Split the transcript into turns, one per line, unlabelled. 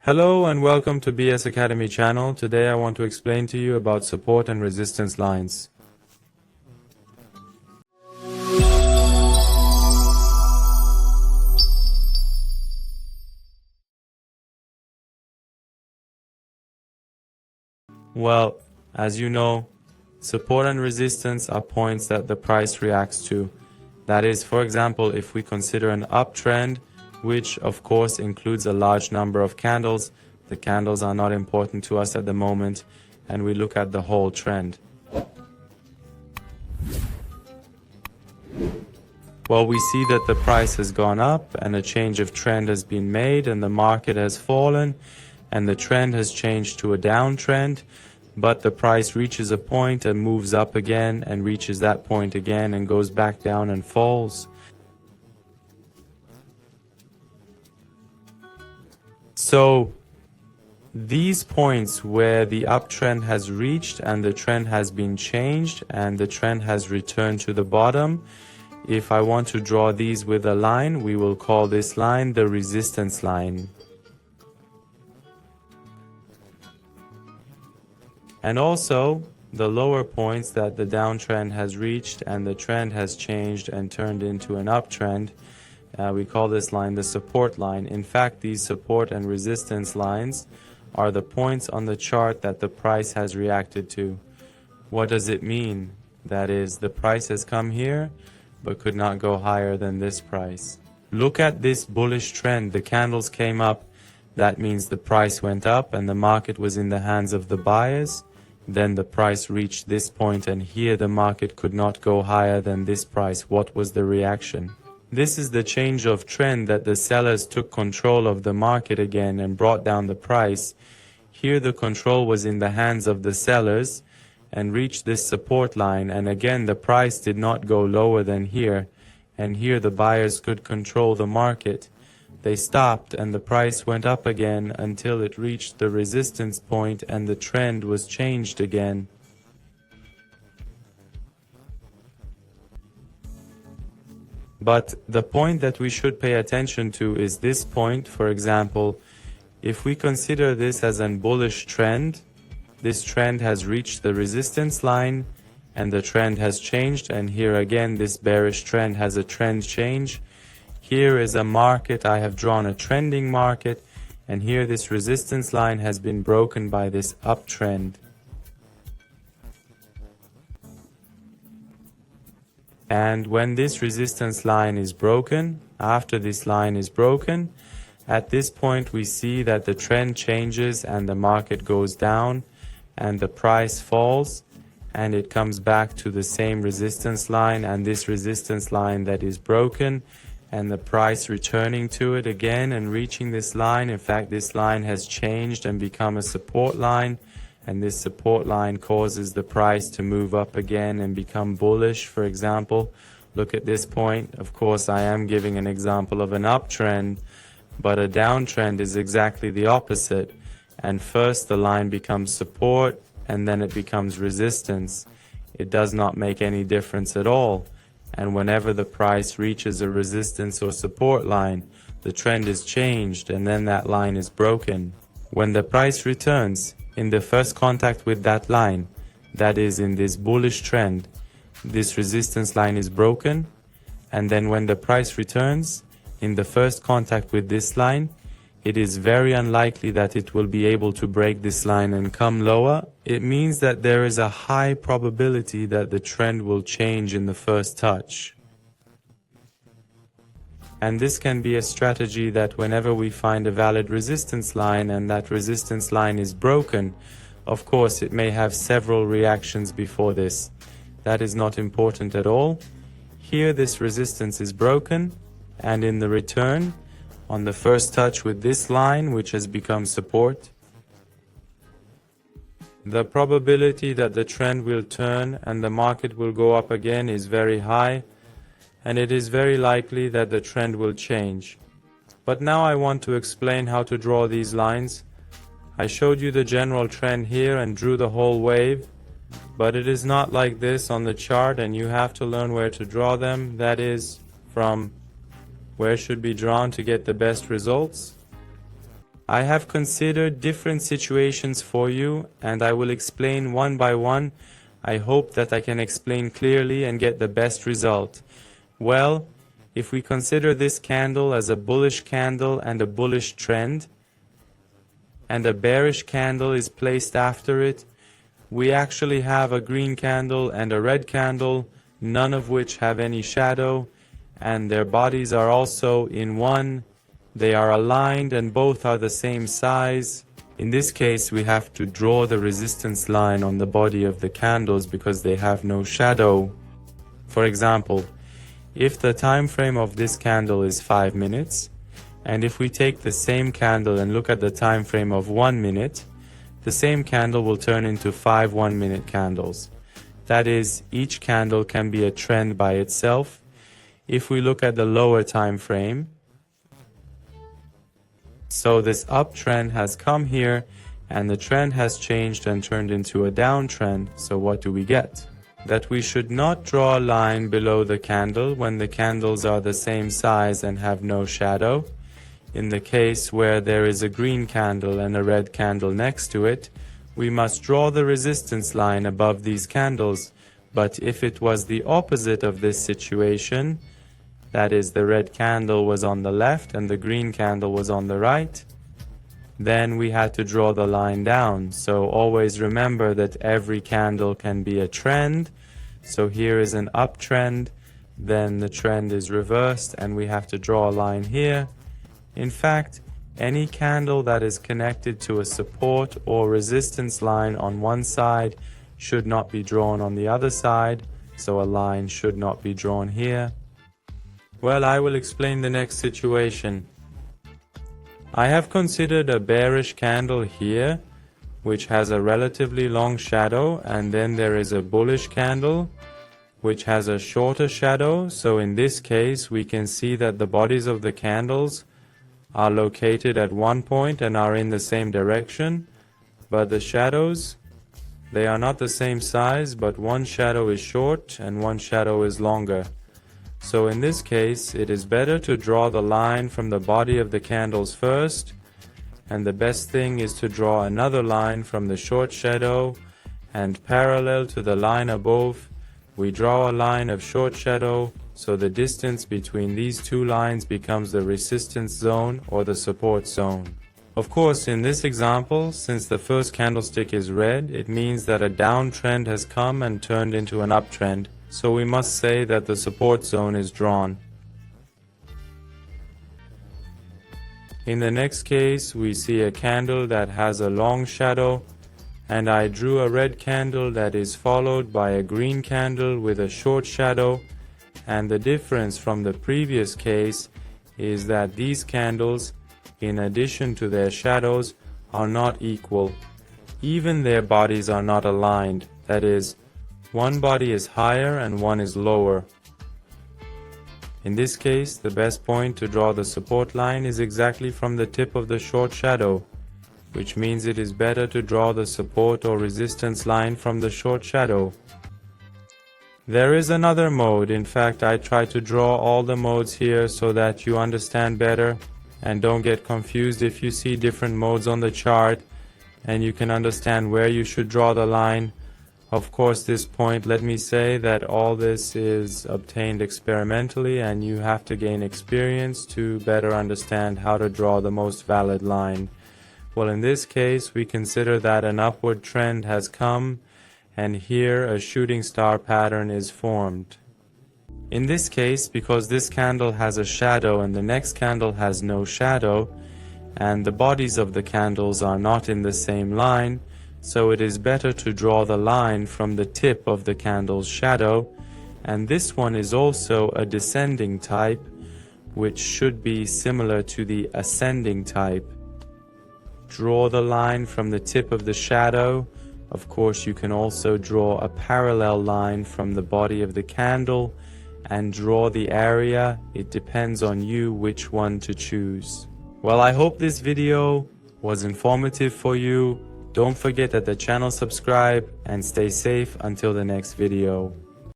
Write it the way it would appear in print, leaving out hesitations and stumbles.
Hello and welcome to BS Academy channel. Today I want to explain to you about support and resistance lines. Well, as you know, support and resistance are points that the price reacts to. That is, for example, if we consider an uptrend, which of course includes a large number of candles, the candles are not important to us at the moment, and we look at the whole trend. Well, we see that the price has gone up and a change of trend has been made and the market has fallen and the trend has changed to a downtrend, but the price reaches a point and moves up again and reaches that point again and goes back down and falls. So these points where the uptrend has reached and the trend has been changed and the trend has returned to the bottom, if I want to draw these with a line, we will call this line the resistance line. And also the lower points that the downtrend has reached and the trend has changed and turned into an uptrend, we call this line the support line. In fact, these support and resistance lines are the points on the chart that the price has reacted to. What does it mean? That is, the price has come here but could not go higher than this price. Look at this bullish trend. The candles came up. That means the price went up and the market was in the hands of the buyers. Then the price reached this point and here the market could not go higher than this price. What was the reaction? This is the change of trend, that the sellers took control of the market again and brought down the price. Here the control was in the hands of the sellers and reached this support line, and again the price did not go lower than here, and here the buyers could control the market. They stopped and the price went up again until it reached the resistance point and the trend was changed again. But the point that we should pay attention to is this point. For example, if we consider this as a bullish trend, this trend has reached the resistance line and the trend has changed, and here again this bearish trend has a trend change. Here is a market, I have drawn a trending market, and here this resistance line has been broken by this uptrend. And when this resistance line is broken, after this line is broken, at this point we see that the trend changes and the market goes down and the price falls and it comes back to the same resistance line, and this resistance line that is broken and the price returning to it again and reaching this line. In fact, this line has changed and become a support line, and this support line causes the price to move up again and become bullish. For example, look at this point. Of course, I am giving an example of an uptrend, but a downtrend is exactly the opposite. And first the line becomes support and then it becomes resistance. It does not make any difference at all. And whenever the price reaches a resistance or support line, the trend is changed and then that line is broken. When the price returns in the first contact with that line, that is in this bullish trend, this resistance line is broken, and then when the price returns in the first contact with this line, it is very unlikely that it will be able to break this line and come lower. It means that there is a high probability that the trend will change in the first touch. And this can be a strategy that whenever we find a valid resistance line and that resistance line is broken, of course it may have several reactions before this. That is not important at all. Here this resistance is broken, and in the return, on the first touch with this line, which has become support, the probability that the trend will turn and the market will go up again is very high, and it is very likely that the trend will change. But now I want to explain how to draw these lines. I showed you the general trend here and drew the whole wave, but it is not like this on the chart, and you have to learn where to draw them. That is, from where should be drawn to get the best results. I have considered different situations for you, and I will explain one by one. I hope that I can explain clearly and get the best result. Well, if we consider this candle as a bullish candle and a bullish trend, and a bearish candle is placed after it, we actually have a green candle and a red candle, none of which have any shadow, and their bodies are also in one. They are aligned and both are the same size. In this case, we have to draw the resistance line on the body of the candles because they have no shadow. For example, if the time frame of this candle is 5 minutes, and if we take the same candle and look at the time frame of 1 minute, the same candle will turn into 5 1-minute candles. That is, each candle can be a trend by itself. If we look at the lower time frame, so this uptrend has come here and the trend has changed and turned into a downtrend. So what do we get? That we should not draw a line below the candle when the candles are the same size and have no shadow. In the case where there is a green candle and a red candle next to it, we must draw the resistance line above these candles. But if it was the opposite of this situation, that is, the red candle was on the left and the green candle was on the right, then we had to draw the line down. So always remember that every candle can be a trend. So here is an uptrend, then the trend is reversed and we have to draw a line here. In fact, any candle that is connected to a support or resistance line on one side should not be drawn on the other side, so a line should not be drawn here. Well, I will explain the next situation. I have considered a bearish candle here, which has a relatively long shadow, and then there is a bullish candle, which has a shorter shadow. So in this case, we can see that the bodies of the candles are located at one point and are in the same direction, but the shadows, they are not the same size, but one shadow is short and one shadow is longer. So in this case, it is better to draw the line from the body of the candles first, and the best thing is to draw another line from the short shadow, and parallel to the line above, we draw a line of short shadow, so the distance between these two lines becomes the resistance zone or the support zone. Of course, in this example, since the first candlestick is red, it means that a downtrend has come and turned into an uptrend. So we must say that the support zone is drawn. In the next case, we see a candle that has a long shadow, and I drew a red candle that is followed by a green candle with a short shadow, and the difference from the previous case is that these candles, in addition to their shadows, are not equal. Even their bodies are not aligned, that is, one body is higher and one is lower. In this case, the best point to draw the support line is exactly from the tip of the short shadow, which means it is better to draw the support or resistance line from the short shadow. There is another mode. In fact, I try to draw all the modes here so that you understand better and don't get confused if you see different modes on the chart, and you can understand where you should draw the line. Of course, this point, let me say that all this is obtained experimentally and you have to gain experience to better understand how to draw the most valid line. Well, in this case, we consider that an upward trend has come and here a shooting star pattern is formed. In this case, because this candle has a shadow and the next candle has no shadow, and the bodies of the candles are not in the same line, so it is better to draw the line from the tip of the candle's shadow, and this one is also a descending type, which should be similar to the ascending type. Draw the line from the tip of the shadow. Of course, you can also draw a parallel line from the body of the candle and draw the area. It depends on you which one to choose. Well, I hope this video was informative for you. Don't forget that the channel subscribe and stay safe until the next video.